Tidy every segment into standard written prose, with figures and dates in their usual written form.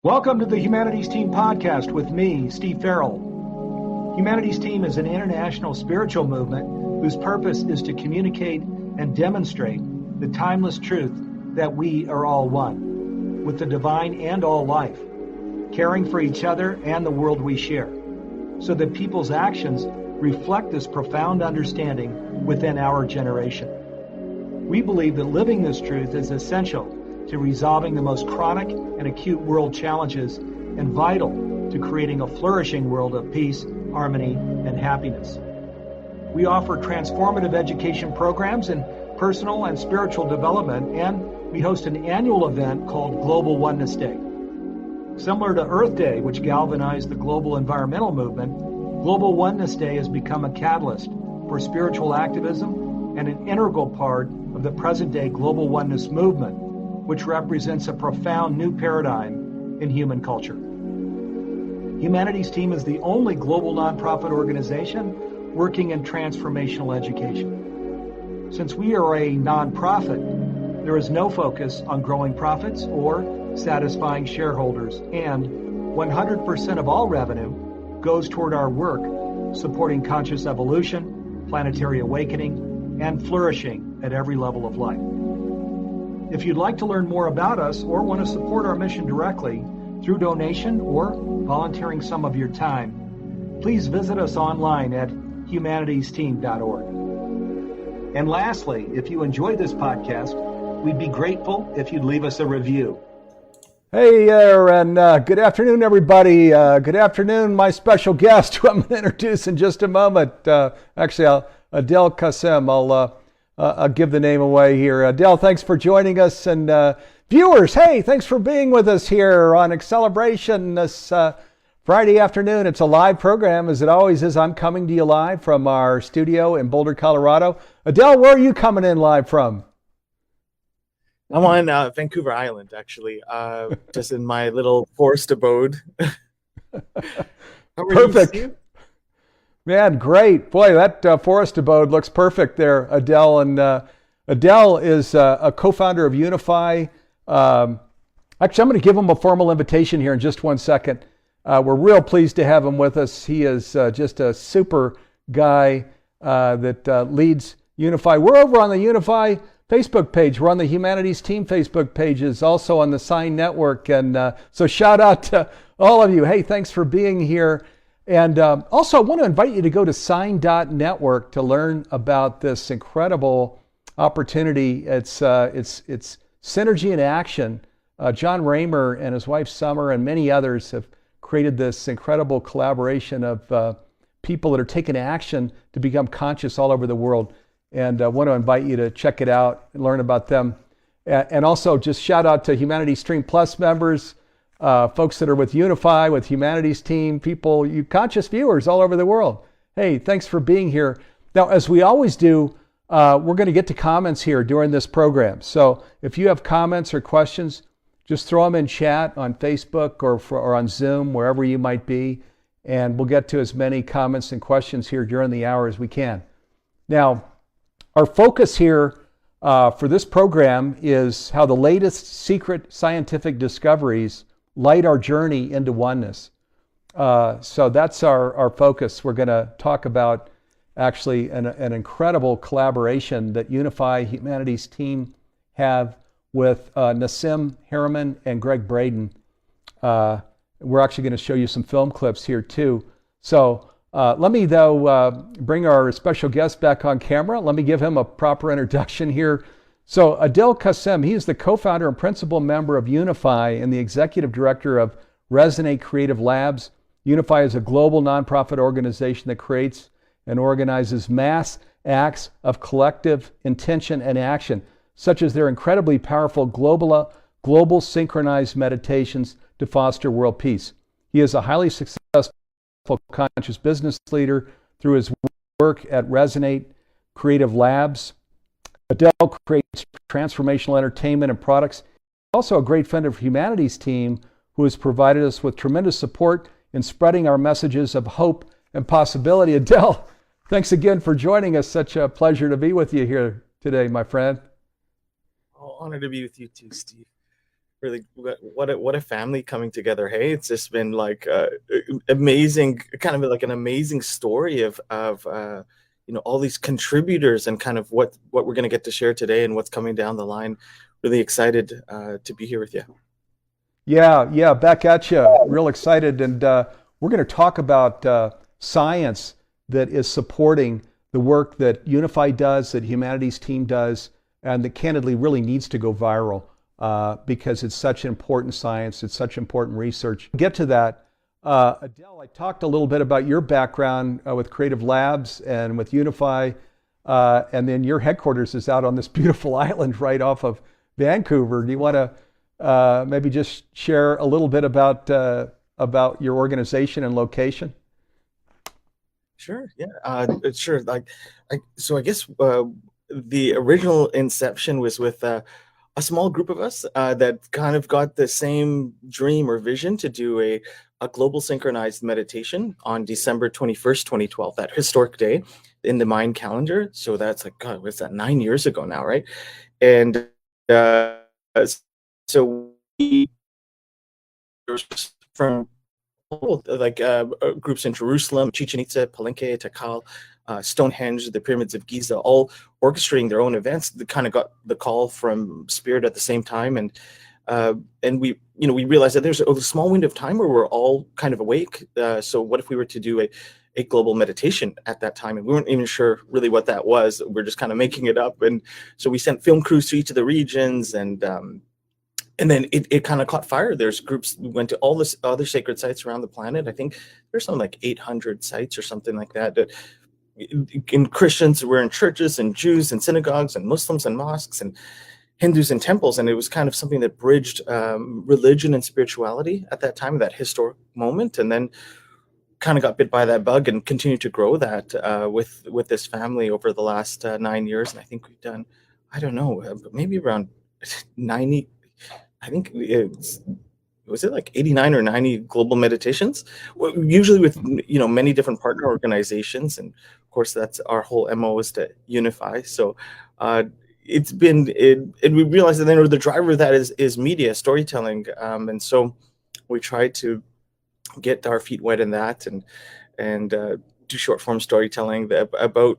Welcome to the Humanities Team podcast with me, Steve Farrell. Humanities Team is an international spiritual movement whose purpose is to communicate and demonstrate the timeless truth that we are all one, with the divine and all life, caring for each other and the world we share, so that people's actions reflect this profound understanding within our generation. We believe that living this truth is essential to resolving the most chronic and acute world challenges and vital to creating a flourishing world of peace, harmony, and happiness. We offer transformative education programs in personal and spiritual development, and we host an annual event called Global Oneness Day. Similar to Earth Day, which galvanized the global environmental movement, Global Oneness Day has become a catalyst for spiritual activism and an integral part of the present-day global oneness movement, which represents a profound new paradigm in human culture. Humanities Team is the only global nonprofit organization working in transformational education. Since we are a nonprofit, there is no focus on growing profits or satisfying shareholders, and 100% of all revenue goes toward our work supporting conscious evolution, planetary awakening, and flourishing at every level of life. If you'd like to learn more about us or want to support our mission directly through donation or volunteering some of your time, please visit us online at humanitiesteam.org. And lastly, if you enjoyed this podcast, we'd be grateful if you'd leave us a review. Hey there, and good afternoon, everybody. Good afternoon, my special guest, who I'm going to introduce in just a moment. Adil Kassam. I'll give the name away here. Adil, thanks for joining us. And viewers, hey, thanks for being with us here on Acceleration this Friday afternoon. It's a live program, as it always is. I'm coming to you live from our studio in Boulder, Colorado. Adil, where are you coming in live from? I'm on Vancouver Island, actually, just in my little forest abode. Perfect. Man, great. Boy, that forest abode looks perfect there, Adil. And Adil is a co-founder of Unify. Actually, I'm going to give him a formal invitation here in just one second. We're real pleased to have him with us. He is just a super guy that leads Unify. We're over on the Unify Facebook page. We're on the Humanities Team Facebook pages, also on the Sign Network. And so shout out to all of you. Hey, thanks for being here. And also, I want to invite you to go to sign.network to learn about this incredible opportunity. It's Synergy in Action. John Raymer and his wife Summer and many others have created this incredible collaboration of people that are taking action to become conscious all over the world. And I want to invite you to check it out and learn about them. And also, just shout out to Humanities Stream Plus members, folks that are with Unify, with Humanities Team, people, you conscious viewers all over the world. Hey, thanks for being here. Now, as we always do, we're going to get to comments here during this program. So if you have comments or questions, just throw them in chat on Facebook or on Zoom, wherever you might be, and we'll get to as many comments and questions here during the hour as we can. Now, our focus here for this program is how the latest secret scientific discoveries light our journey into oneness. So that's our focus. We're going to talk about actually an incredible collaboration that Unify Humanities Team have with Nassim, Haramein, and Gregg Braden. We're actually going to show you some film clips here too. So let me, though, bring our special guest back on camera. Let me give him a proper introduction here. So Adil Kassam, he is the co-founder and principal member of Unify and the executive director of Resonate Creative Labs. Unify is a global nonprofit organization that creates and organizes mass acts of collective intention and action, such as their incredibly powerful global synchronized meditations to foster world peace. He is a highly successful conscious business leader through his work at Resonate Creative Labs. Adil creates transformational entertainment and products. Also a great friend of Humanities Team, who has provided us with tremendous support in spreading our messages of hope and possibility. Adil, thanks again for joining us. Such a pleasure to be with you here today, my friend. Oh, honor to be with you too, Steve. Really, what a family coming together. Hey, it's just been like amazing, kind of like an amazing story of all these contributors and kind of what we're going to get to share today and what's coming down the line. Really excited to be here with you. Yeah, back at you. Real excited. And we're going to talk about science that is supporting the work that Unify does, that Humanities Team does, and that candidly really needs to go viral because it's such important science, it's such important research. Get to that. Adil, I talked a little bit about your background with Creative Labs and with Unify, and then your headquarters is out on this beautiful island right off of Vancouver. Do you want to maybe just share a little bit about your organization and location? Sure. Yeah. Sure. So I guess the original inception was with a small group of us that kind of got the same dream or vision to do a global synchronized meditation on December 21st, 2012, that historic day in the Mayan calendar. So that's like, God, what's that, 9 years ago now, right? And uh, so we from like groups in Jerusalem, Chichen Itza, Palenque, Tikal, Stonehenge, the pyramids of Giza, all orchestrating their own events. That kind of got the call from Spirit at the same time, and we realized that there's a small window of time where we're all kind of awake. So what if we were to do a global meditation at that time? And we weren't even sure really what that was. We're just kind of making it up. And so we sent film crews to each of the regions, and then it kind of caught fire. There's groups, we went to all this other sacred sites around the planet. I think there's something like 800 sites or something like that. In Christians, we're in churches, and Jews and synagogues, and Muslims and mosques, and Hindus and temples. And it was kind of something that bridged religion and spirituality at that time, that historic moment. And then kind of got bit by that bug and continued to grow that with this family over the last 9 years. And I think we've done, I don't know, maybe around 90, I think was it like 89 or 90 global meditations, usually with many different partner organizations. And of course that's our whole MO is to unify. So it's been and we realized that then the driver of that is media storytelling, and so we try to get our feet wet in that and do short form storytelling about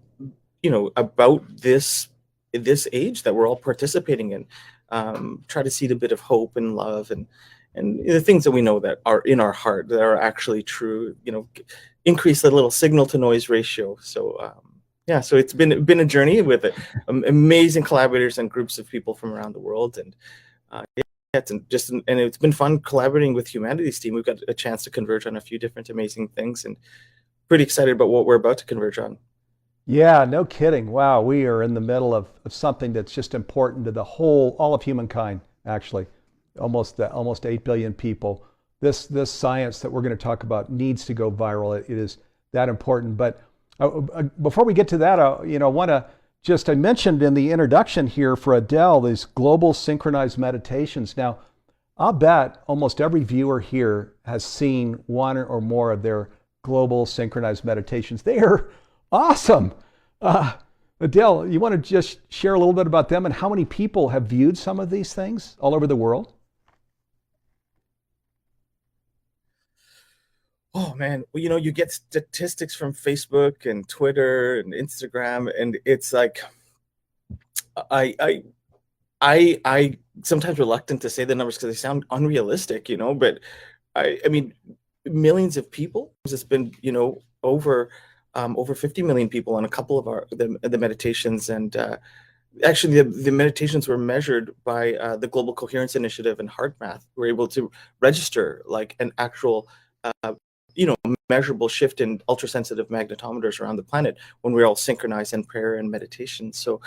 this age that we're all participating in. Try to seed a bit of hope and love and the things that we know that are in our heart that are actually true. Increase the little signal to noise ratio. So so it's been a journey with amazing collaborators and groups of people from around the world, and it's been fun collaborating with Humanities Team. We've got a chance to converge on a few different amazing things, and pretty excited about what we're about to converge on. Yeah, no kidding. Wow, we are in the middle of something that's just important to all of humankind, actually. Almost 8 billion people. This science that we're going to talk about needs to go viral. It is that important. But before we get to that, I mentioned in the introduction here for Adil, these global synchronized meditations. Now, I'll bet almost every viewer here has seen one or more of their global synchronized meditations. They are awesome. Adil, you want to just share a little bit about them and how many people have viewed some of these things all over the world? Oh man, well, you get statistics from Facebook and Twitter and Instagram, and it's like I sometimes reluctant to say the numbers because they sound unrealistic, but I mean millions of people. It's been over 50 million people on a couple of the meditations, and actually the meditations were measured by the Global Coherence Initiative and HeartMath. We're able to register like an actual measurable shift in ultrasensitive magnetometers around the planet when we're all synchronized in prayer and meditation. So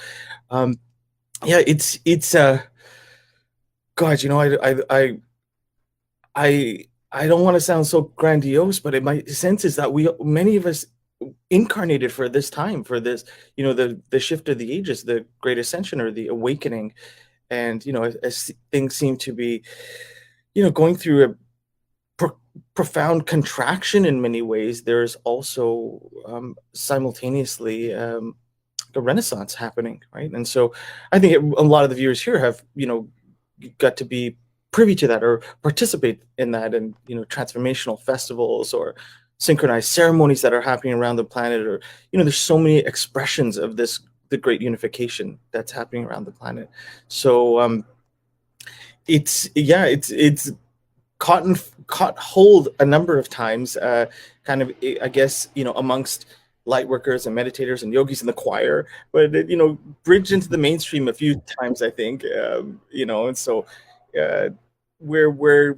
it's God, I don't want to sound so grandiose, but my sense is that many of us incarnated for this time, for this, the shift of the ages, the great ascension or the awakening. And, as things seem to be, going through a profound contraction in many ways, there's also simultaneously a renaissance happening, right? And so I think a lot of the viewers here have, got to be privy to that or participate in that, and transformational festivals or synchronized ceremonies that are happening around the planet, or there's so many expressions of the great unification that's happening around the planet. So it's caught hold a number of times, kind of, I guess, amongst light workers and meditators and yogis in the choir, but it, bridged into the mainstream a few times, I think. And so we're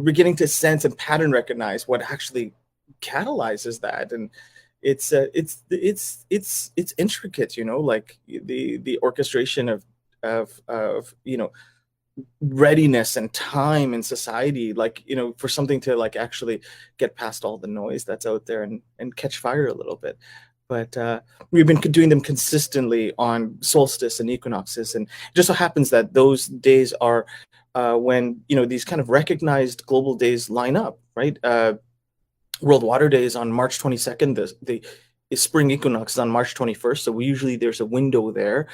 beginning to sense and pattern recognize what actually catalyzes that, and it's intricate, like the orchestration of readiness and time in society, like for something to like actually get past all the noise that's out there and catch fire a little bit. But we've been doing them consistently on solstice and equinoxes, and it just so happens that those days are when these kind of recognized global days line up, right? World Water Day is on March 22nd. The spring equinox is on March 21st. So there's a window there.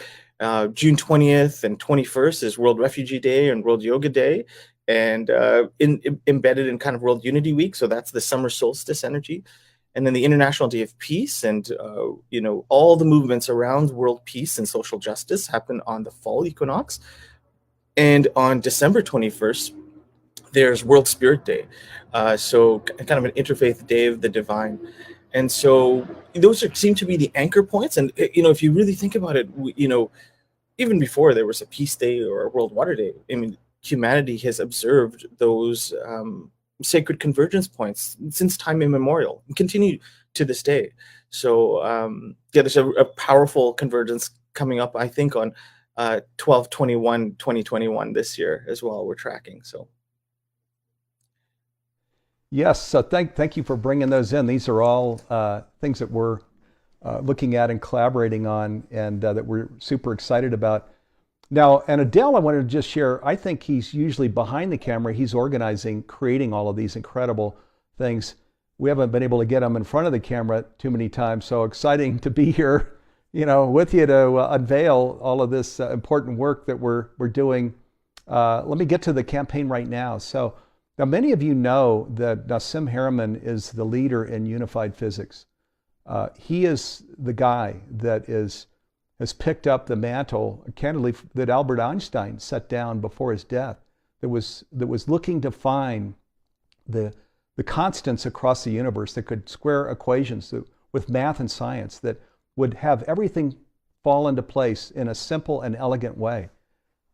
June 20th and 21st is World Refugee Day and World Yoga Day, and embedded in kind of World Unity Week. So that's the summer solstice energy. And then the International Day of Peace, and all the movements around world peace and social justice happen on the fall equinox. And on December 21st, there's World Spirit Day. So kind of an interfaith day of the divine. And so those seem to be the anchor points. And, if you really think about it, even before there was a peace day or a World Water Day, I mean, humanity has observed those sacred convergence points since time immemorial and continue to this day. So, there's a powerful convergence coming up, I think, on 12/21/2021 this year as well. We're tracking. So. Yes, so thank you for bringing those in. These are all things that we're looking at and collaborating on, and that we're super excited about. Now, and Adil, I wanted to just share, I think he's usually behind the camera. He's organizing, creating all of these incredible things. We haven't been able to get him in front of the camera too many times, so exciting to be here, with you to unveil all of this important work that we're doing. Let me get to the campaign right now. So, now, many of you know that Nassim Haramein is the leader in unified physics. He is the guy that has picked up the mantle, candidly, that Albert Einstein set down before his death, that was looking to find the constants across the universe that could square equations with math and science that would have everything fall into place in a simple and elegant way.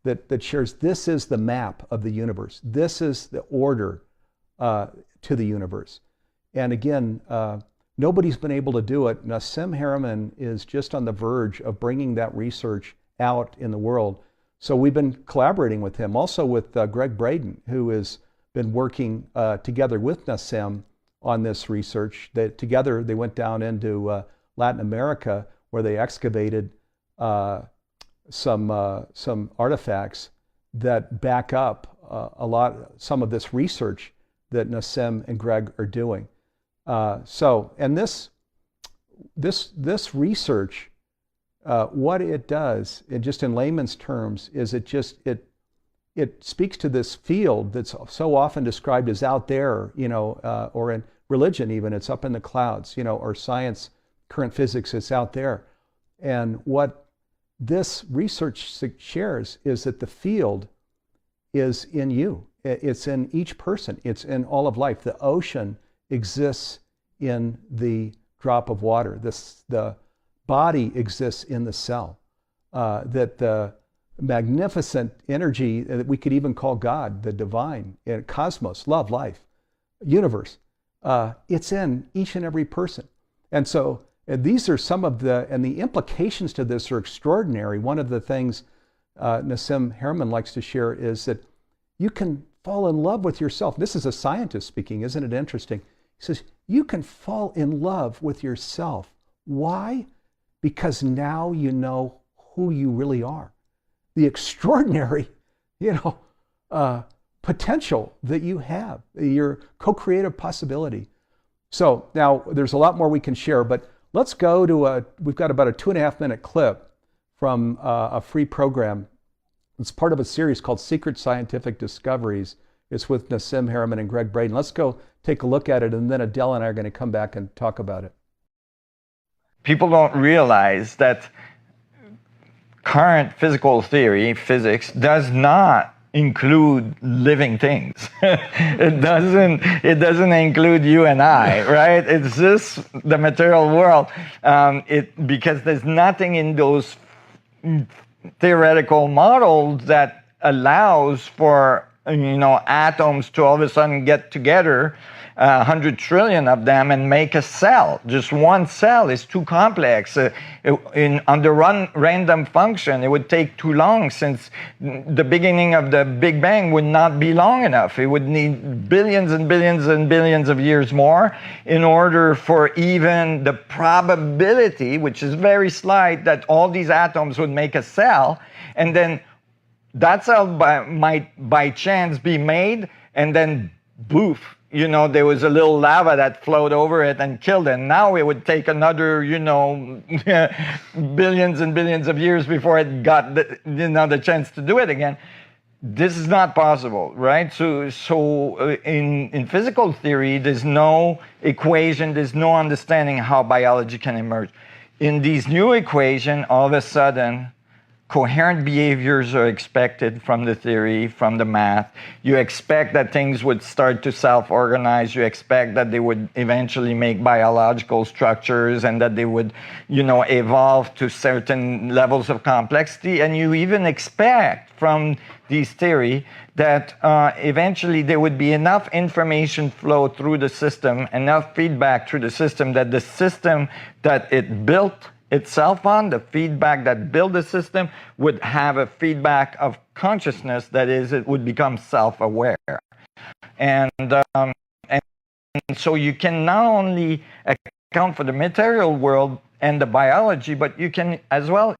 That shares, this is the map of the universe. This is the order to the universe. And again, nobody's been able to do it. Nassim Haramein is just on the verge of bringing that research out in the world. So we've been collaborating with him, also with Gregg Braden, who has been working together with Nassim on this research. Together they went down into Latin America, where they excavated some artifacts that back up some of this research that Nassim and Gregg are doing. And this research, what it does, just in layman's terms, is it speaks to this field that's so often described as out there, or in religion even, it's up in the clouds, or science, current physics, is out there. And what this research shares is that the field is in you. It's in each person. It's in all of life. The ocean exists in the drop of water. The body exists in the cell. That the magnificent energy that we could even call God, the divine, cosmos, love, life, universe, it's in each and every person. And so these are some of the implications to this are extraordinary. One of the things Nassim Haramein likes to share is that you can fall in love with yourself. This is a scientist speaking, isn't it interesting? He says, you can fall in love with yourself. Why? Because now you know who you really are. The extraordinary, potential that you have, your co-creative possibility. So now there's a lot more we can share, but let's go to we've got about a 2.5 minute clip from a free program It's part of a series called Secret Scientific Discoveries. It's with Nassim, Haramein, and Gregg Braden. Let's go take a look at it, and then Adil and I are going to come back and talk about it. People don't realize that current physical theory, physics, does not include living things. It doesn't include you and I, right? It's just the material world. Because there's nothing in those theoretical models that allows for atoms to all of a sudden get together, 100 trillion of them, and make a cell. Just one cell is too complex. Under random function, it would take too long, since the beginning of the Big Bang would not be long enough. It would need billions and billions and billions of years more in order for even the probability, which is very slight, that all these atoms would make a cell, and then that cell might by chance be made, and then boof, there was a little lava that flowed over it and killed it. Now it would take another, billions and billions of years before it got the chance to do it again. This is not possible, right? So in physical theory, there's no equation, there's no understanding how biology can emerge. In these new equations, all of a sudden, coherent behaviors are expected from the theory, from the math. You expect that things would start to self-organize. You expect that they would eventually make biological structures, and that they would, evolve to certain levels of complexity. And you even expect from these theory that eventually there would be enough information flow through the system, enough feedback through the system, that the system that it built itself on, the feedback that built the system, would have a feedback of consciousness, that is, it would become self-aware. And so you can not only account for the material world and the biology, but you can as well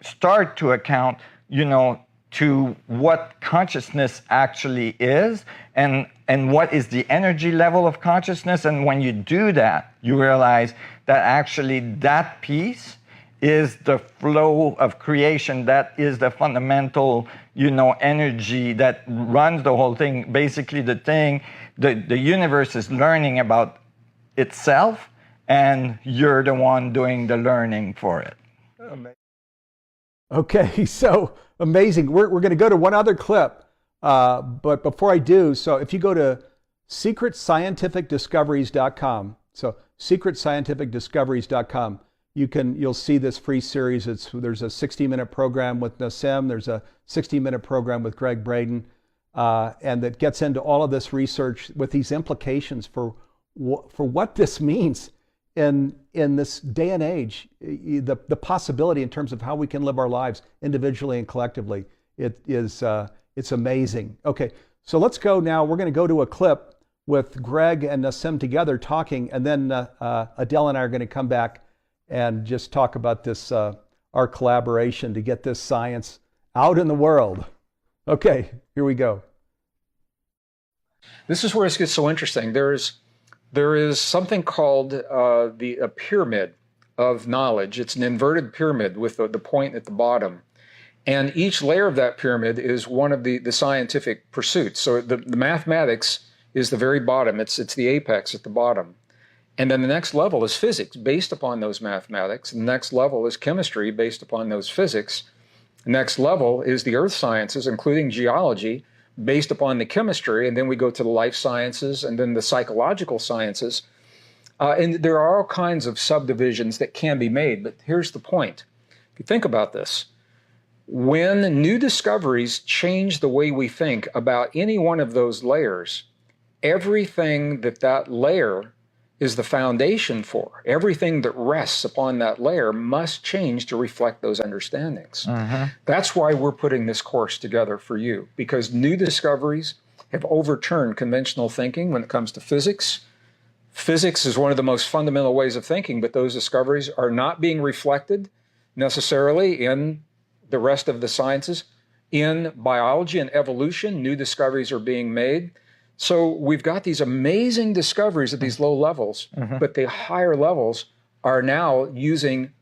start to account, to what consciousness actually is, and what is the energy level of consciousness. And when you do that, you realize that actually that piece is the flow of creation. That is the fundamental, energy that runs the whole thing. Basically, the universe is learning about itself, and you're the one doing the learning for it. Okay, so amazing. We're going to go to one other clip, but before I do, so if you go to secretscientificdiscoveries.com, so secretscientificdiscoveries.com, you'll see this free series. There's a 60-minute program with Nassim. There's a 60-minute program with Gregg Braden, and that gets into all of this research with these implications for what this means in this day and age, the possibility in terms of how we can live our lives individually and collectively. It's amazing. Okay, so let's go now. We're going to go to a clip with Gregg and Nassim together talking, and then Adil and I are going to come back and just talk about this, our collaboration to get this science out in the world. Okay, here we go. This is where it gets so interesting. There is something called a pyramid of knowledge. It's an inverted pyramid with the point at the bottom. And each layer of that pyramid is one of the scientific pursuits. So the mathematics is the very bottom. It's the apex at the bottom. And then the next level is physics based upon those mathematics. The next level is chemistry based upon those physics. The next level is the earth sciences, including geology, based upon the chemistry. And then we go to the life sciences and then the psychological sciences. And there are all kinds of subdivisions that can be made. But here's the point. If you think about this, when new discoveries change the way we think about any one of those layers, everything that layer is the foundation for, everything that rests upon that layer must change to reflect those understandings. That's why we're putting this course together for you, because new discoveries have overturned conventional thinking when it comes to physics. Physics is one of the most fundamental ways of thinking, but those discoveries are not being reflected necessarily in the rest of the sciences. In biology and evolution, new discoveries are being made. So we've got these amazing discoveries at these low levels, but the higher levels are now using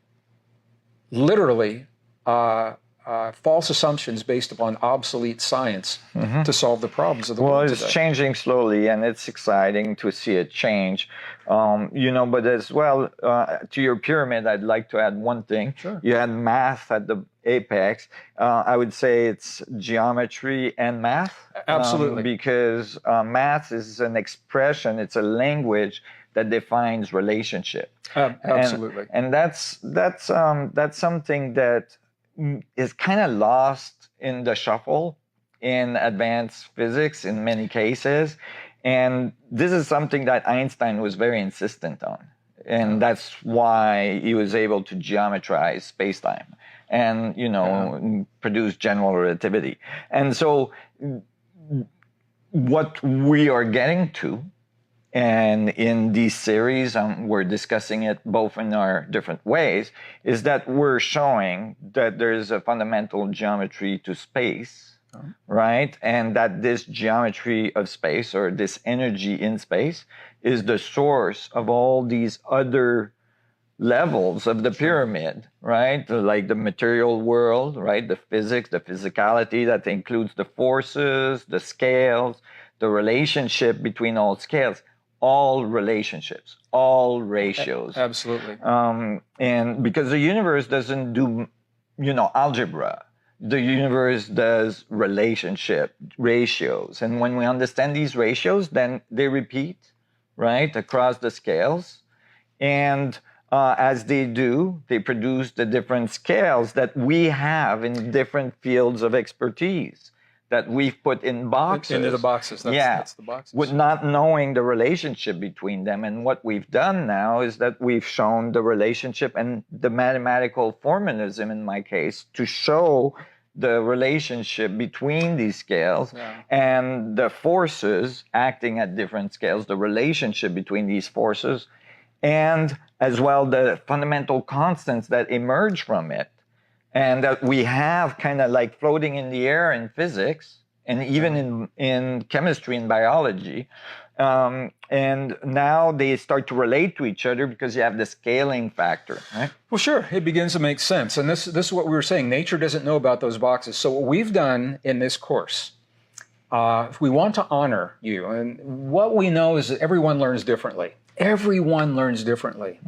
literally false assumptions based upon obsolete science to solve the problems of the Well, world it's today. changing slowly, and it's exciting to see it change. But as well, to your pyramid, I'd like to add one thing. Sure. You had math at the apex. I would say it's geometry and math. Absolutely. Because math is an expression, it's a language that defines relationship. Absolutely. And that's something that is kind of lost in the shuffle in advanced physics in many cases. And this is something that Einstein was very insistent on. And that's why he was able to geometrize space-time and, produce general relativity. And so what we are getting to, and in these series, we're discussing it both in our different ways, is that we're showing that there's a fundamental geometry to space, right? And that this geometry of space, or this energy in space, is the source of all these other levels of the pyramid, right? Like the material world, right? The physics, the physicality that includes the forces, the scales, the relationship between all scales. All relationships, all ratios. Absolutely. And because the universe doesn't do, algebra, the universe does relationship ratios. And when we understand these ratios, then they repeat, right, across the scales. And as they do, they produce the different scales that we have in different fields of expertise that we've put in boxes. Into the boxes. That's the boxes. With not knowing the relationship between them. And what we've done now is that we've shown the relationship and the mathematical formalism, in my case, to show the relationship between these scales and the forces acting at different scales, the relationship between these forces, and as well the fundamental constants that emerge from it. And that we have kind of like floating in the air in physics and even in chemistry and biology. And now they start to relate to each other because you have the scaling factor, right? Well, sure. It begins to make sense. And this is what we were saying. Nature doesn't know about those boxes. So what we've done in this course, if we want to honor you, and what we know is that everyone learns differently. Everyone learns differently.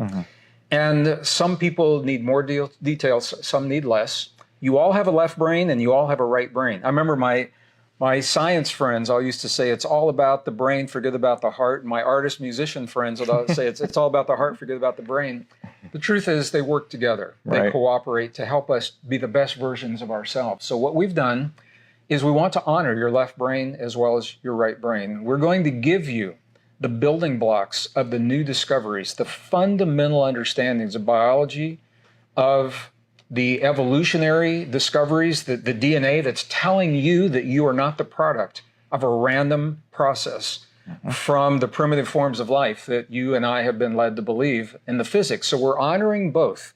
And some people need more details, some need less. You all have a left brain and you all have a right brain. I remember my science friends all used to say, it's all about the brain, forget about the heart. And my artist musician friends would always say, it's all about the heart, forget about the brain. The truth is they work together. They cooperate to help us be the best versions of ourselves. So what we've done is we want to honor your left brain as well as your right brain. We're going to give you the building blocks of the new discoveries, the fundamental understandings of biology, of the evolutionary discoveries, the DNA that's telling you that you are not the product of a random process from the primitive forms of life that you and I have been led to believe in the physics. So we're honoring both.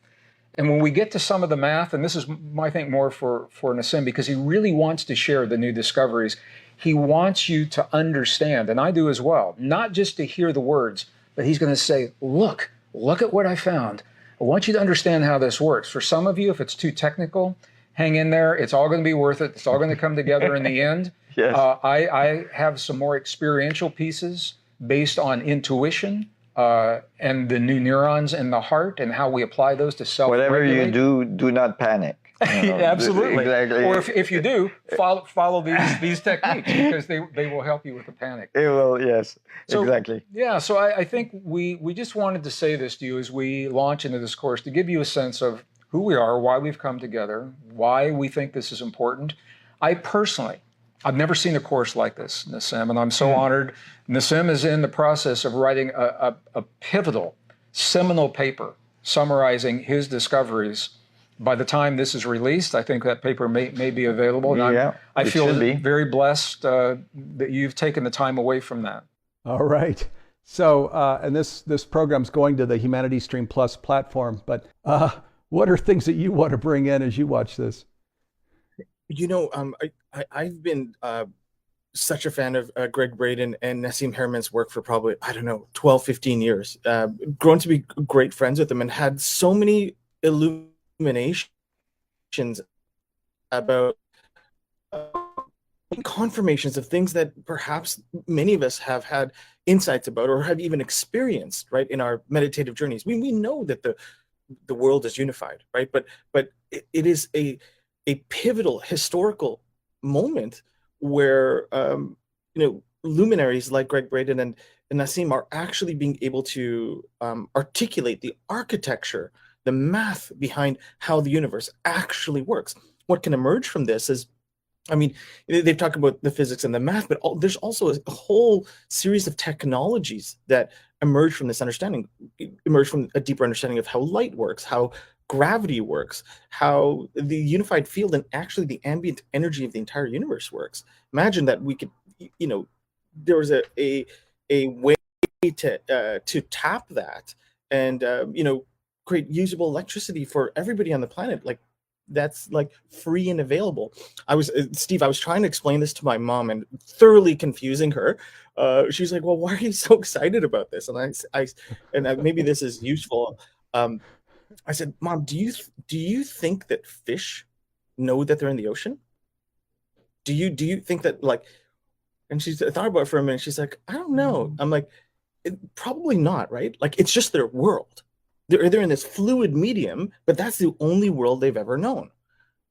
And when we get to some of the math, and this is, I think, more for Nassim, because he really wants to share the new discoveries, he wants you to understand, and I do as well, not just to hear the words, but he's going to say, look at what I found. I want you to understand how this works. For some of you, if it's too technical, hang in there. It's all going to be worth it. It's all going to come together in the end. Yes. I have some more experiential pieces based on intuition and the new neurons in the heart and how we apply those to self-regulate. Whatever you do, do not panic. Absolutely. Exactly. Or if you do, follow these techniques because they will help you with the panic. It will, yes, So, exactly. Yeah, so I think we just wanted to say this to you as we launch into this course to give you a sense of who we are, why we've come together, why we think this is important. I've never seen a course like this, Nassim, and I'm so honored. Nassim is in the process of writing a pivotal, seminal paper summarizing his discoveries. By the time this is released, I think that paper may be available. And I feel very blessed that you've taken the time away from that. All right. So, and this program's going to the Humanity Stream Plus platform, but what are things that you want to bring in as you watch this? I've been such a fan of Gregg, Braden, and Nassim Haramein's work for probably, 12, 15 years. Grown to be great friends with them and had so many illuminations about confirmations of things that perhaps many of us have had insights about or have even experienced, right, in our meditative journeys. We know that the world is unified, right? But it is a pivotal historical moment where luminaries like Gregg, Braden, and Nassim are actually being able to articulate the architecture, the math behind how the universe actually works. What can emerge from this is, I mean, they've talked about the physics and the math, but there's also a whole series of technologies that emerge from this understanding, emerge from a deeper understanding of how light works, how gravity works, how the unified field and actually the ambient energy of the entire universe works. Imagine that we could, there was a way to tap that and create usable electricity for everybody on the planet, like that's like free and available. Steve, I was trying to explain this to my mom and thoroughly confusing her. She's like, well, why are you so excited about this? And maybe this is useful. I said, Mom, do you think that fish know that they're in the ocean? Do you think that, like, and she thought about it for a minute. She's like, I don't know. I'm like, probably not, right? Like, it's just their world. They're in this fluid medium, but that's the only world they've ever known.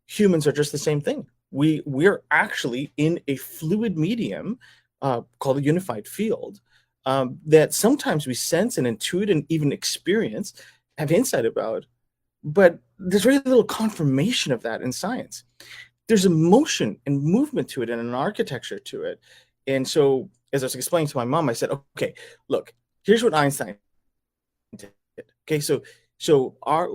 Humans are just the same thing. We're actually in a fluid medium called a unified field that sometimes we sense and intuit and even experience, have insight about, but there's very little confirmation of that in science. There's a motion and movement to it and an architecture to it. And so, as I was explaining to my mom, I said, okay, look, here's what Einstein did. Okay, so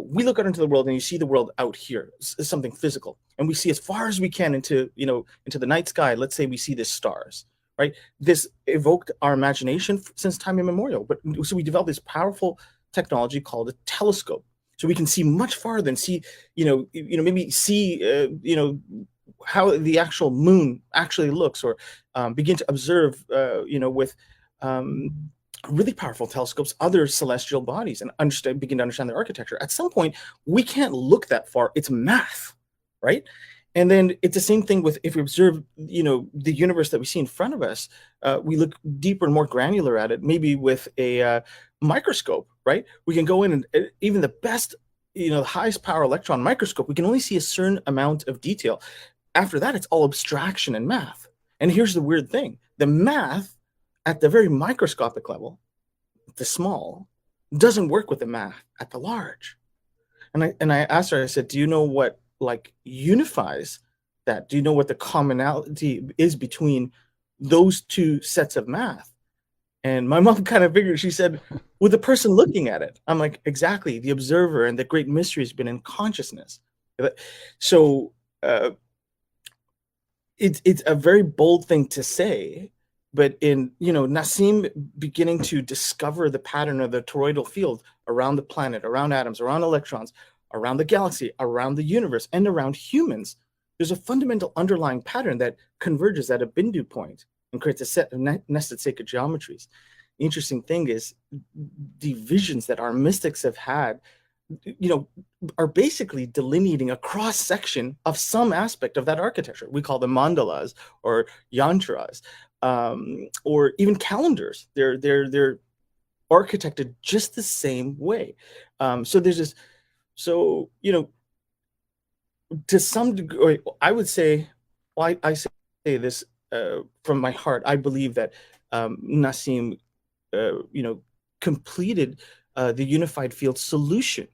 we look out into the world and you see the world out here, something physical, and we see as far as we can into the night sky. Let's say we see the stars, right? This evoked our imagination since time immemorial. But so we developed this powerful technology called a telescope, so we can see much farther and see, maybe see, how the actual moon actually looks, or begin to observe, with really powerful telescopes, other celestial bodies, and begin to understand their architecture. At some point, we can't look that far. It's math, right? And then it's the same thing with, if we observe, the universe that we see in front of us, we look deeper and more granular at it, maybe with a microscope, right? We can go in and even the best, the highest power electron microscope, we can only see a certain amount of detail. After that, it's all abstraction and math. And here's the weird thing. The math at the very microscopic level, the small, doesn't work with the math at the large. And I asked her, I said, do you know what unifies that? Do you know what the commonality is between those two sets of math? And my mom kind of figured, she said, with the person looking at it. I'm like, exactly. The observer, and the great mystery has been in consciousness. So it's a very bold thing to say, but in, Nassim beginning to discover the pattern of the toroidal field around the planet, around atoms, around electrons, around the galaxy, around the universe, and around humans, there's a fundamental underlying pattern that converges at a Bindu point and creates a set of nested sacred geometries. The interesting thing is the visions that our mystics have had, are basically delineating a cross section of some aspect of that architecture. We call them mandalas or yantras, or even calendars. They're architected just the same way. So there's this. So, to some degree, I would say, well, I say this from my heart. I believe that Nassim, completed the unified field solution.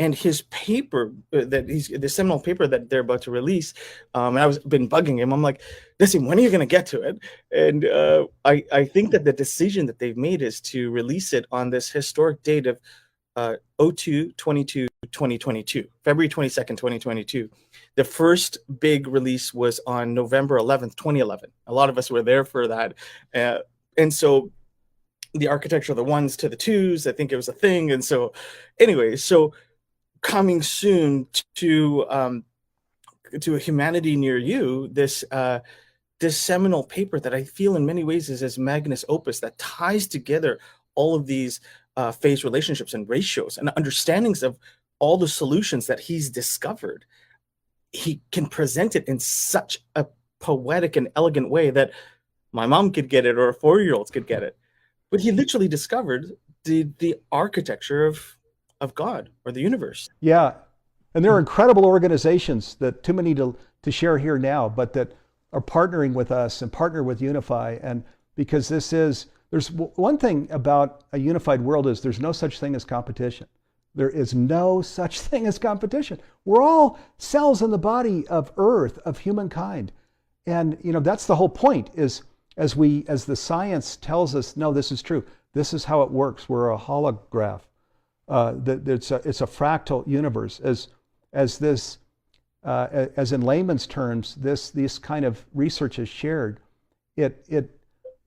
And his paper, the seminal paper that they're about to release, and I've been bugging him. I'm like, Nassim, when are you going to get to it? And I think that the decision that they've made is to release it on this historic date of 02/22/2022, February 22nd, 2022. The first big release was on November 11th, 2011. A lot of us were there for that. And so the architecture of the ones to the twos, I think it was a thing. And so anyway, so coming soon to a humanity near you, this seminal paper that I feel in many ways is his magnus opus that ties together all of these phase relationships and ratios and understandings of all the solutions that he's discovered. he can present it in such a poetic and elegant way that my mom could get it, or 4-year-olds could get it. But he literally discovered the architecture of God or the universe. Yeah, and there are incredible organizations that too many to share here now, but that are partnering with us and partner with Unify. And because there's one thing about a unified world is there's no such thing as competition. There is no such thing as competition. We're all cells in the body of Earth, of humankind. And that's the whole point, is as the science tells us, no, this is true. This is how it works. We're a holograph. It's a fractal universe. As in layman's terms, this kind of research is shared.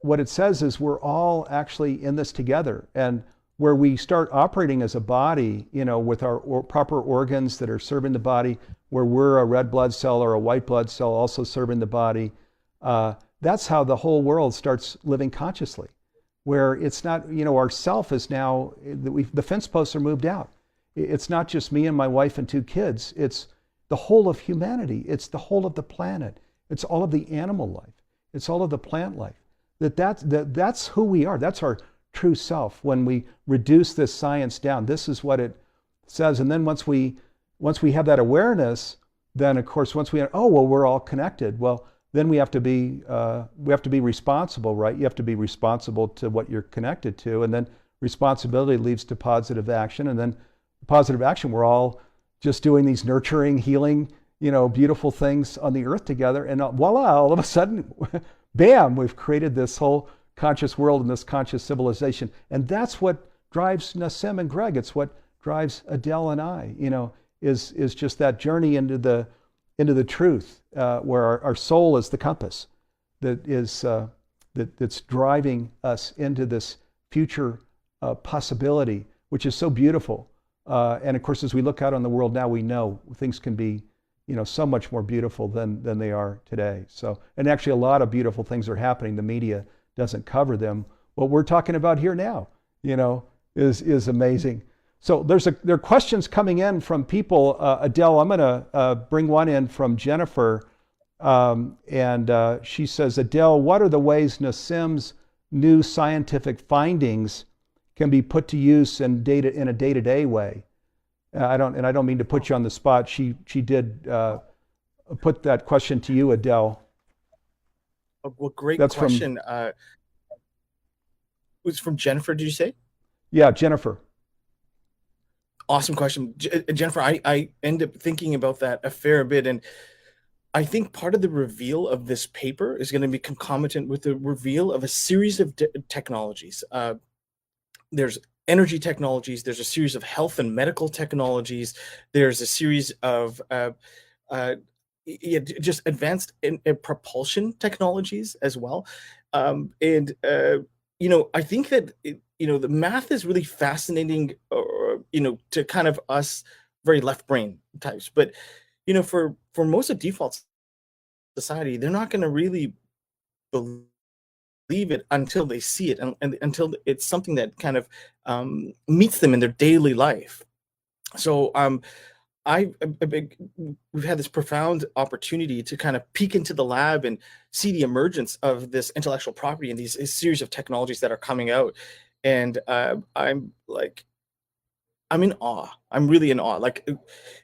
What it says is we're all actually in this together, and where we start operating as a body, with our proper organs that are serving the body, where we're a red blood cell or a white blood cell also serving the body. That's how the whole world starts living consciously, where it's not, our self is now, the fence posts are moved out. It's not just me and my wife and 2 kids. It's the whole of humanity. It's the whole of the planet. It's all of the animal life. It's all of the plant life. That's who we are. That's our true self. When we reduce this science down, this is what it says. And then once we have that awareness, then of course, once we're all connected. Well, then we have to be responsible, right? You have to be responsible to what you're connected to, and then responsibility leads to positive action, and then positive action, we're all just doing these nurturing, healing, beautiful things on the earth together, and voila, all of a sudden, bam, we've created this whole conscious world and this conscious civilization. And that's what drives Nassim and Gregg. It's what drives Adele and I, is just that journey into the truth, where our soul is the compass that's driving us into this future possibility, which is so beautiful. And of course, as we look out on the world now, we know things can be, so much more beautiful than they are today. So, and actually, a lot of beautiful things are happening. The media doesn't cover them. What we're talking about here now, is amazing. So there are questions coming in from people. Adele, I'm going to bring one in from Jennifer, and she says, Adele, what are the ways Nassim's new scientific findings can be put to use in a day-to-day way? I don't mean to put you on the spot. She did put that question to you, Adele. Well, great That's question. It was from Jennifer, did you say? Yeah, Jennifer. Awesome question. Jennifer, I end up thinking about that a fair bit. And I think part of the reveal of this paper is going to be concomitant with the reveal of a series of technologies. There's energy technologies. There's a series of health and medical technologies. There's a series of just advanced in propulsion technologies as well. I think that the math is really fascinating, to kind of us very left brain types. But for most of default society, they're not going to really believe it until they see it, and until it's something that kind of meets them in their daily life. So we've had this profound opportunity to kind of peek into the lab and see the emergence of this intellectual property and these series of technologies that are coming out. And I'm in awe. I'm really in awe.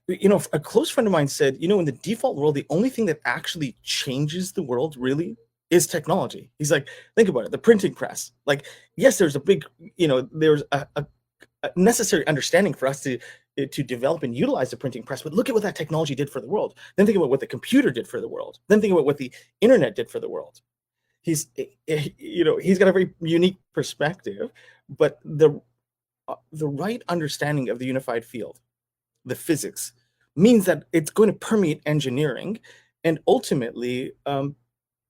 A close friend of mine said, in the default world, the only thing that actually changes the world really is technology. He's like, think about it, the printing press. Yes, there's a big, there's a necessary understanding for us to develop and utilize the printing press, but look at what that technology did for the world. Then think about what the computer did for the world. Then think about what the internet did for the world. He's got a very unique perspective, but the right understanding of the unified field, the physics, means that it's going to permeate engineering, and ultimately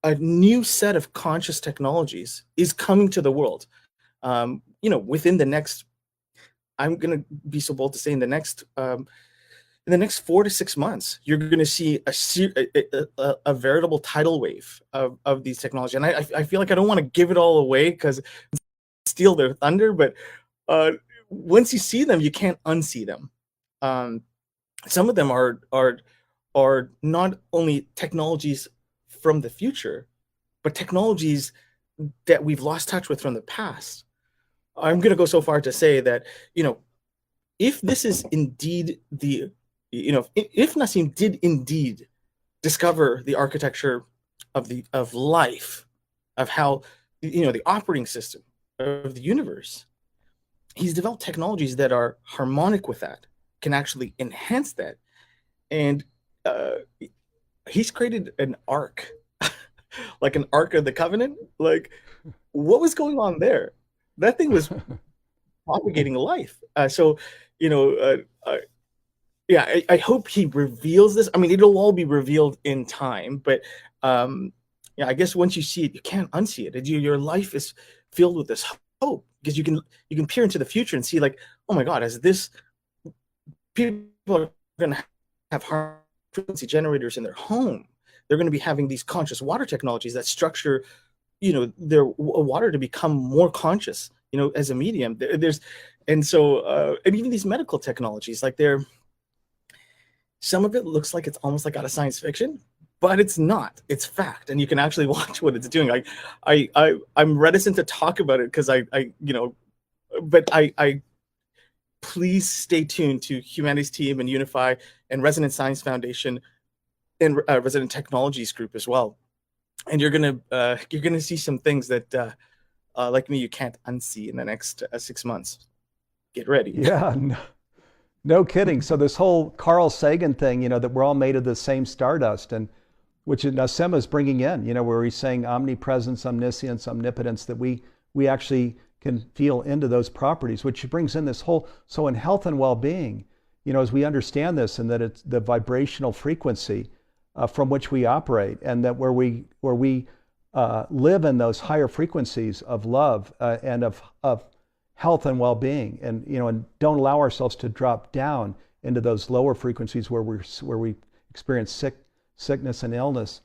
a new set of conscious technologies is coming to the world. Within the next, I'm going to be so bold to say, in the next 4 to 6 months, you're going to see a veritable tidal wave of these technologies. And I feel like I don't want to give it all away because steal their thunder, but once you see them, you can't unsee them. Some of them are are not only technologies from the future, but technologies that we've lost touch with from the past. I'm going to go so far to say that, if this is indeed if Nassim did indeed discover the architecture of life, of how, the operating system of the universe, he's developed technologies that are harmonic with that, can actually enhance that. And he's created an ark, like an Ark of the Covenant. Like, what was going on there? That thing was propagating life. Yeah, I hope he reveals this. I mean, it'll all be revealed in time, but yeah, I guess once you see it, you can't unsee it. Your life is filled with this hope, because you can peer into the future and see, like, oh my God, as this, people are going to have high frequency generators in their home. They're going to be having these conscious water technologies that structure, their water to become more conscious, as a medium. And even these medical technologies, like some of it looks like it's almost like out of science fiction, but it's not. It's fact, and you can actually watch what it's doing. I'm reticent to talk about it because I please stay tuned to Humanities Team and Unify and Resonant Science Foundation and Resonant Technologies Group as well. And you're gonna see some things that, like me, you can't unsee in the next 6 months. Get ready. Yeah, no kidding. So this whole Carl Sagan thing, that we're all made of the same stardust, and which Nassim is bringing in, where he's saying omnipresence, omniscience, omnipotence, that we actually can feel into those properties, which brings in this whole, so in health and well-being, as we understand this, and that it's the vibrational frequency from which we operate, and that where we live in those higher frequencies of love and of health and well-being, and and don't allow ourselves to drop down into those lower frequencies where we experience sickness and illness.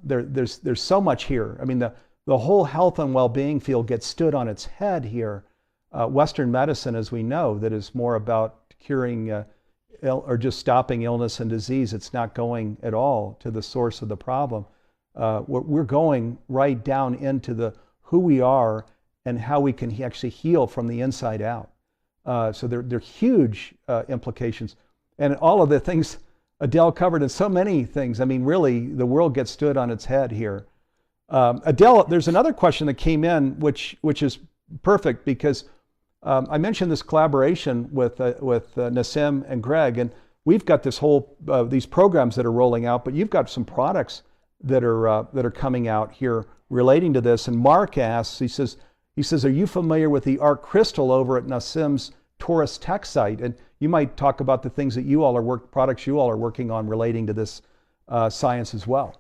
There's so much here. I mean, the whole health and well-being field gets stood on its head here. Western medicine, as we know, that is more about curing or just stopping illness and disease. It's not going at all to the source of the problem. We're going right down into who we are and how we can actually heal from the inside out. So they're huge implications. And all of the things Adele covered, and so many things. I mean, really, the world gets stood on its head here. Adele, there's another question that came in, which is perfect, because I mentioned this collaboration with Nassim and Gregg, and we've got this whole these programs that are rolling out, but you've got some products that are coming out here relating to this. And Mark asks, he says, are you familiar with the Arc Crystal over at Nassim's Taurus Tech site? And you might talk about the things that products you all are working on relating to this science as well.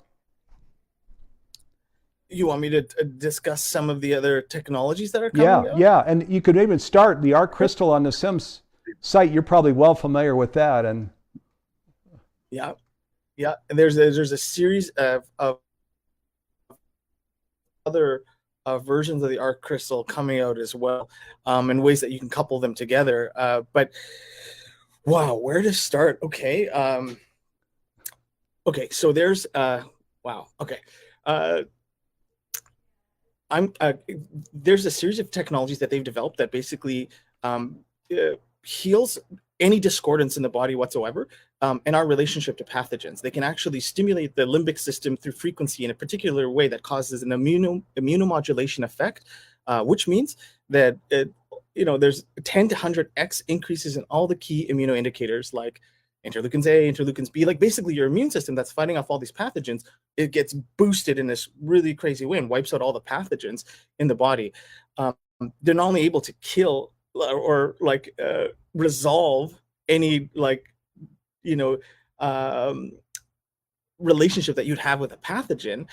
You want me to discuss some of the other technologies that are coming out? Yeah, and you could even start the Arc Crystal on Nassim's site. You're probably well familiar with that. And yeah, and there's a series of other versions of the Arc Crystal coming out as well, in ways that you can couple them together. But wow, where to start? Okay, so there's wow. Okay. There's a series of technologies that they've developed that basically heals any discordance in the body whatsoever, and our relationship to pathogens. They can actually stimulate the limbic system through frequency in a particular way that causes an immunomodulation effect, which means that there's 10 to 100x increases in all the key immunoindicators like interleukins A, interleukins B, like basically your immune system that's fighting off all these pathogens, it gets boosted in this really crazy way and wipes out all the pathogens in the body. They're not only able to kill or resolve any relationship that you'd have with a pathogen,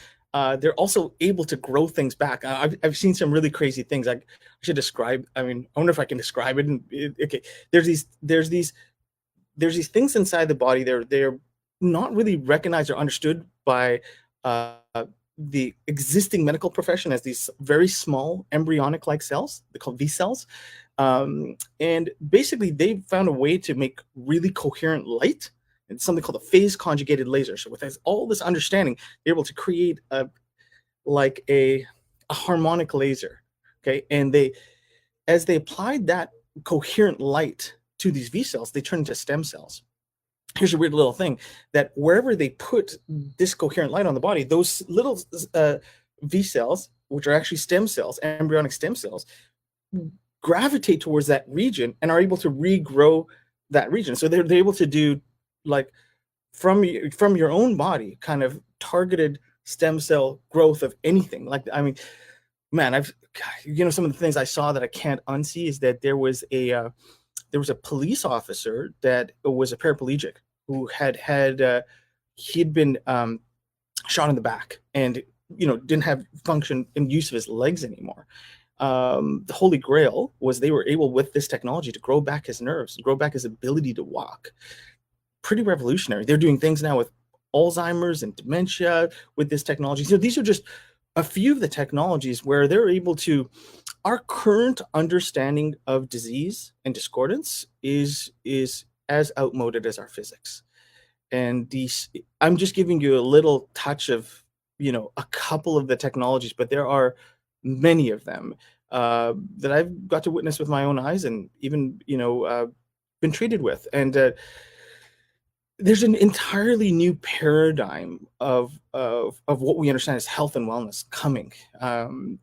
they're also able to grow things back. I've seen some really crazy things. I should describe. I mean, I wonder if I can describe it. Okay, there's these things inside the body. They're not really recognized or understood by the existing medical profession as these very small embryonic-like cells. They're called V cells. And basically, they found a way to make really coherent light It's something called a phase conjugated laser. So with all this understanding, they're able to create a harmonic laser. Okay, and as they applied that coherent light to these V cells, they turn into stem cells. Here's a weird little thing, that wherever they put this coherent light on the body, those little V cells, which are actually stem cells, embryonic stem cells, gravitate towards that region and are able to regrow that region. So they're able to do, like, from your own body, kind of targeted stem cell growth of anything. Like, I mean, man, some of the things I saw that I can't unsee is that there was a police officer that was a paraplegic who he'd been shot in the back and didn't have function and use of his legs anymore. The Holy Grail was they were able, with this technology, to grow back his nerves, grow back his ability to walk. Pretty revolutionary. They're doing things now with Alzheimer's and dementia with this technology. So these are just a few of the technologies where they're able to. Our current understanding of disease and discordance is as outmoded as our physics. And I'm just giving you a little touch of, a couple of the technologies, but there are many of them that I've got to witness with my own eyes and even, been treated with. And there's an entirely new paradigm of what we understand as health and wellness coming. And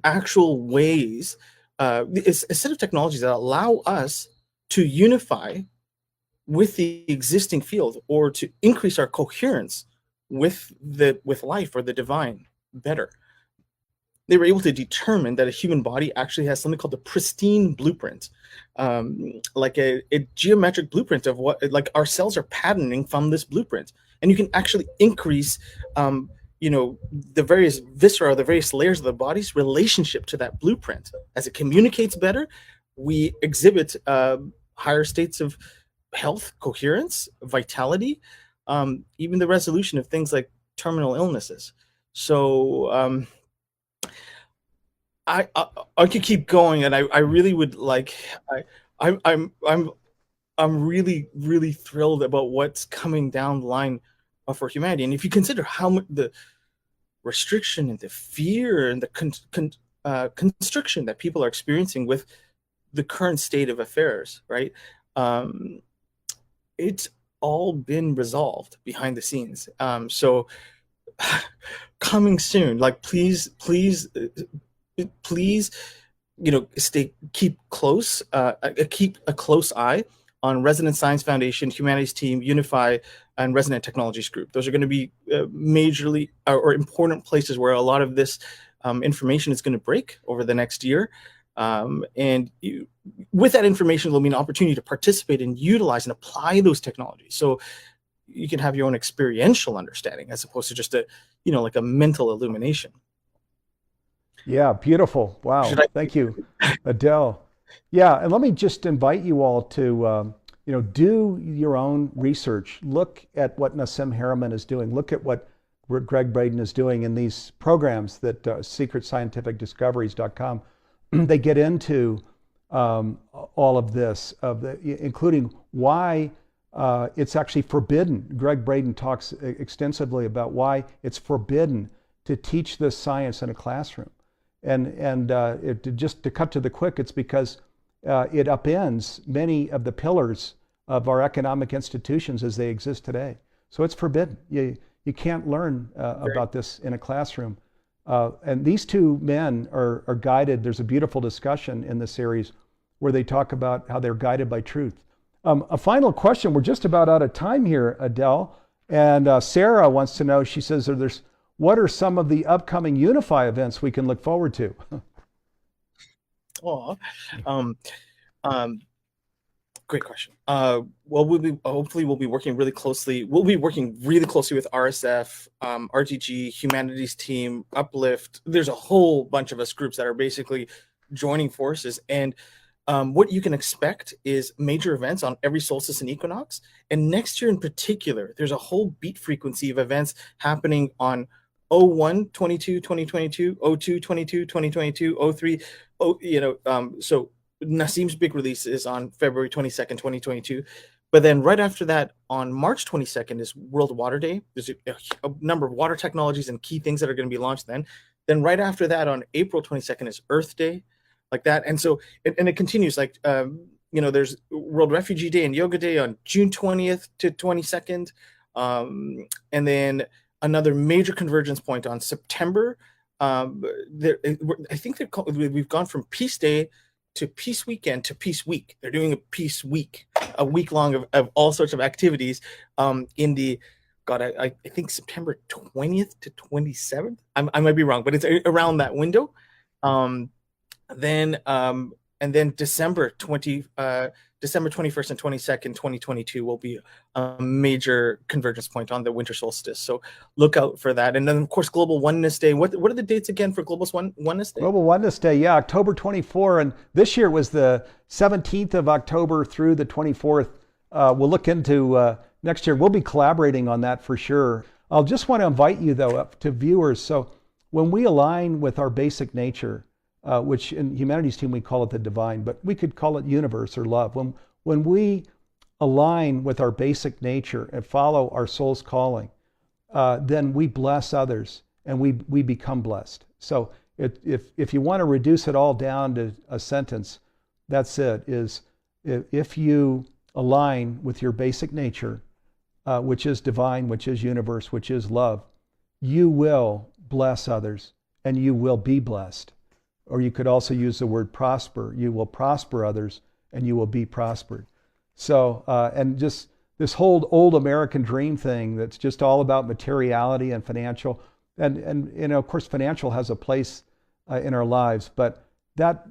actual ways, it's a set of technologies that allow us to unify with the existing field, or to increase our coherence with life or the divine better. They were able to determine that a human body actually has something called the Pristine Blueprint, like a geometric blueprint of what, like, our cells are patterning from this blueprint, and you can actually increase the various viscera, the various layers of the body's relationship to that blueprint. As it communicates better, we exhibit higher states of health, coherence, vitality, even the resolution of things like terminal illnesses. So I could keep going, and I really would like. I'm really, really thrilled about what's coming down the line for humanity. And if you consider how much the restriction and the fear and the constriction that people are experiencing with the current state of affairs, right? It's all been resolved behind the scenes. So coming soon, like, please, keep a close eye on Resonant Science Foundation, Humanities Team, Unify, and Resonant Technologies Group. Those are going to be majorly or important places where a lot of this information is going to break over the next year. And with that information, there'll be an opportunity to participate and utilize and apply those technologies. So you can have your own experiential understanding as opposed to just a mental illumination. Yeah, beautiful. Wow. Thank you, Adil. Yeah, and let me just invite you all to do your own research. Look at what Nassim Haramein is doing. Look at what Gregg Braden is doing in these programs that secretscientificdiscoveries.com. They get into all of this, including why it's actually forbidden. Gregg Braden talks extensively about why it's forbidden to teach this science in a classroom. And just to cut to the quick, it's because it upends many of the pillars of our economic institutions as they exist today. So it's forbidden. You can't learn about this in a classroom. And these two men are guided. There's a beautiful discussion in the series where they talk about how they're guided by truth. A final question. We're just about out of time here, Adil. And Sarah wants to know, she says, what are some of the upcoming Unify events we can look forward to? Great question. Well, we'll be working really closely. We'll be working really closely with RSF, RTG, Humanities Team, Uplift. There's a whole bunch of us groups that are basically joining forces. And what you can expect is major events on every solstice and equinox. And next year in particular, there's a whole beat frequency of events happening on 01/22 2022, 02/22 2022, 03. So Nassim's big release is on February 22nd, 2022. But then right after that, on March 22nd is World Water Day. There's a number of water technologies and key things that are going to be launched then. Then right after that, on April 22nd is Earth Day, like that. And so, and it continues, like, there's World Refugee Day and Yoga Day on June 20th to 22nd. And then another major convergence point on September. I think we've gone from Peace Day to Peace Weekend to Peace Week. They're doing a Peace Week, a week long of all sorts of activities in the, God, I think September 20th to 27th. I might be wrong, but it's around that window. And then December 21st and 22nd, 2022 will be a major convergence point on the winter solstice. So look out for that. And then, of course, Global Oneness Day. What are the dates again for Global Oneness Day? Global Oneness Day, yeah, October 24. And this year was the 17th of October through the 24th. We'll look into next year. We'll be collaborating on that for sure. I'll just want to invite you, though, up to viewers. So when we align with our basic nature, which in humanities team we call it the divine, but we could call it universe or love. When we align with our basic nature and follow our soul's calling, then we bless others and we become blessed. So if you want to reduce it all down to a sentence, that's it, is if you align with your basic nature, which is divine, which is universe, which is love, you will bless others and you will be blessed. Or you could also use the word prosper. You will prosper others and you will be prospered. So, and just this whole old American dream thing that's just all about materiality and financial. And of course, financial has a place in our lives, but that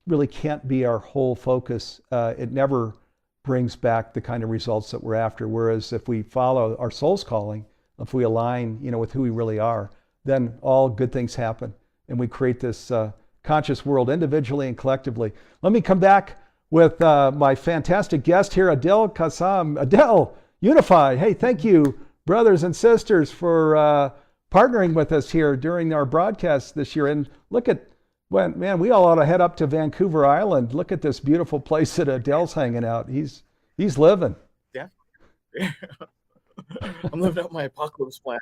really can't be our whole focus. It never brings back the kind of results that we're after. Whereas if we follow our soul's calling, if we align, with who we really are, then all good things happen. And we create this conscious world individually and collectively. Let me come back with my fantastic guest here, Adil Kassam. Adil, Unify. Hey, thank you, brothers and sisters, for partnering with us here during our broadcast this year. And look at, man, we all ought to head up to Vancouver Island. Look at this beautiful place that Adil's hanging out. He's living. Yeah. I'm living out my apocalypse plan,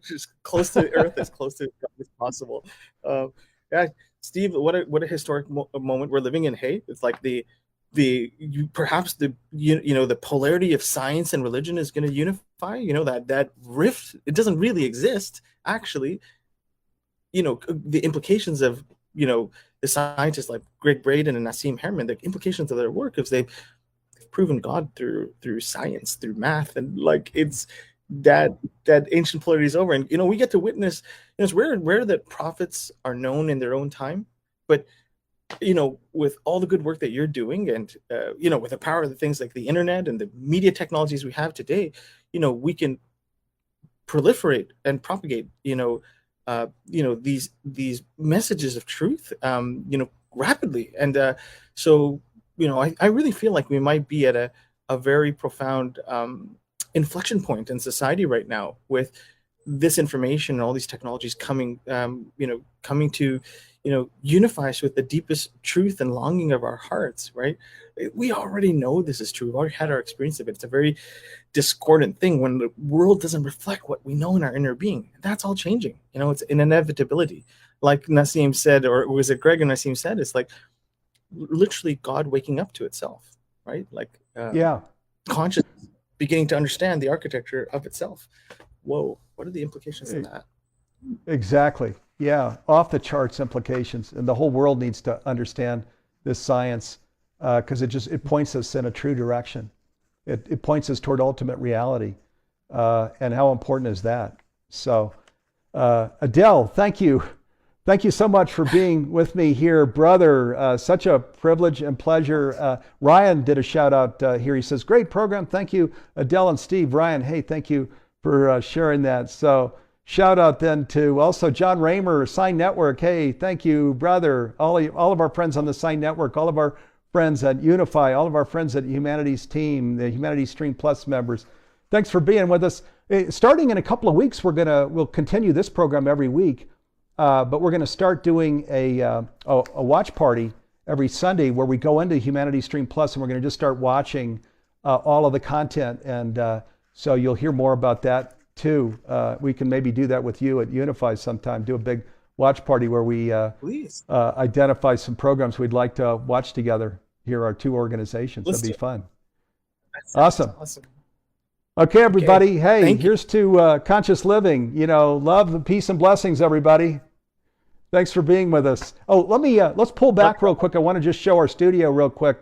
just close to the earth, as close to God as possible. Yeah, Steve, what a historic moment we're living in. Hey, it's like the polarity of science and religion is going to unify. That rift, it doesn't really exist actually. The implications of the scientists like Gregg, Braden, and Nassim, Haramein, the implications of their work is they've proven God through science, through math, and like it's that ancient polarity is over. And we get to witness. It's rare that prophets are known in their own time, but with all the good work that you're doing, and with the power of the things like the internet and the media technologies we have today, we can proliferate and propagate these messages of truth rapidly. And so I really feel like we might be at a very profound inflection point in society right now, with this information and all these technologies coming to unify us with the deepest truth and longing of our hearts, right? We already know this is true. We've already had our experience of it. It's a very discordant thing when the world doesn't reflect what we know in our inner being. That's all changing. It's an inevitability. Like Nassim said, or was it Gregg and Nassim said, it's like literally God waking up to itself, right? Like consciousness beginning to understand the architecture of itself. Whoa, what are the implications of that? Exactly. Yeah, off the charts implications. And the whole world needs to understand this science because it points us in a true direction. It points us toward ultimate reality. And how important is that? So, Adil, thank you. Thank you so much for being with me here, brother. Such a privilege and pleasure. Ryan did a shout out here. He says, great program. Thank you, Adil and Steve. Ryan, hey, thank you for sharing that. So shout out then to also John Raymer, Sign Network. Hey, thank you, brother. All of our friends on the Sign Network, all of our friends at Unify, all of our friends at Humanities Team, the Humanities Stream Plus members. Thanks for being with us. Starting in a couple of weeks, we'll continue this program every week. But we're going to start doing a watch party every Sunday where we go into Humanities Stream Plus, and we're going to just start watching all of the content. And so you'll hear more about that too. We can maybe do that with you at Unify sometime, do a big watch party where we Please. identify some programs we'd like to watch together here, our two organizations. That'd be fun. Awesome. Okay, everybody. Hey, here's to conscious living. Love, peace, and blessings, everybody. Thanks for being with us. Oh, let's pull back real quick. I want to just show our studio real quick.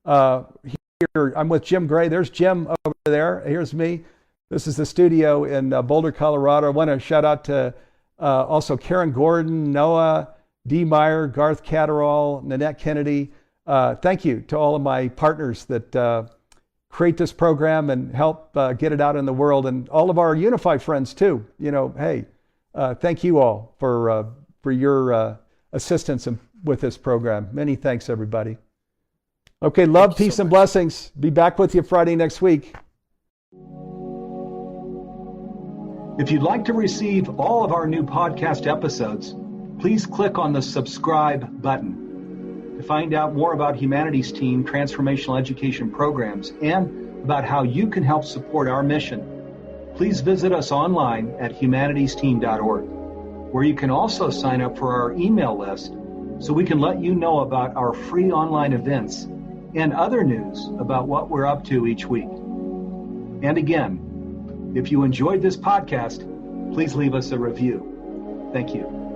Here, I'm with Jim Gray. There's Jim over there. Here's me. This is the studio in Boulder, Colorado. I want to shout out to also Karen Gordon, Noah D. Meyer, Garth Catterall, Nanette Kennedy. Thank you to all of my partners that create this program and help get it out in the world, and all of our Unify friends too. Hey, thank you all for your assistance with this program. Many thanks, everybody. Okay, love, peace, and blessings. Be back with you Friday next week. If you'd like to receive all of our new podcast episodes, please click on the subscribe button. To find out more about Humanities Team transformational education programs and about how you can help support our mission, please visit us online at humanitiesteam.org, where you can also sign up for our email list so we can let you know about our free online events and other news about what we're up to each week. And again, if you enjoyed this podcast, please leave us a review. Thank you.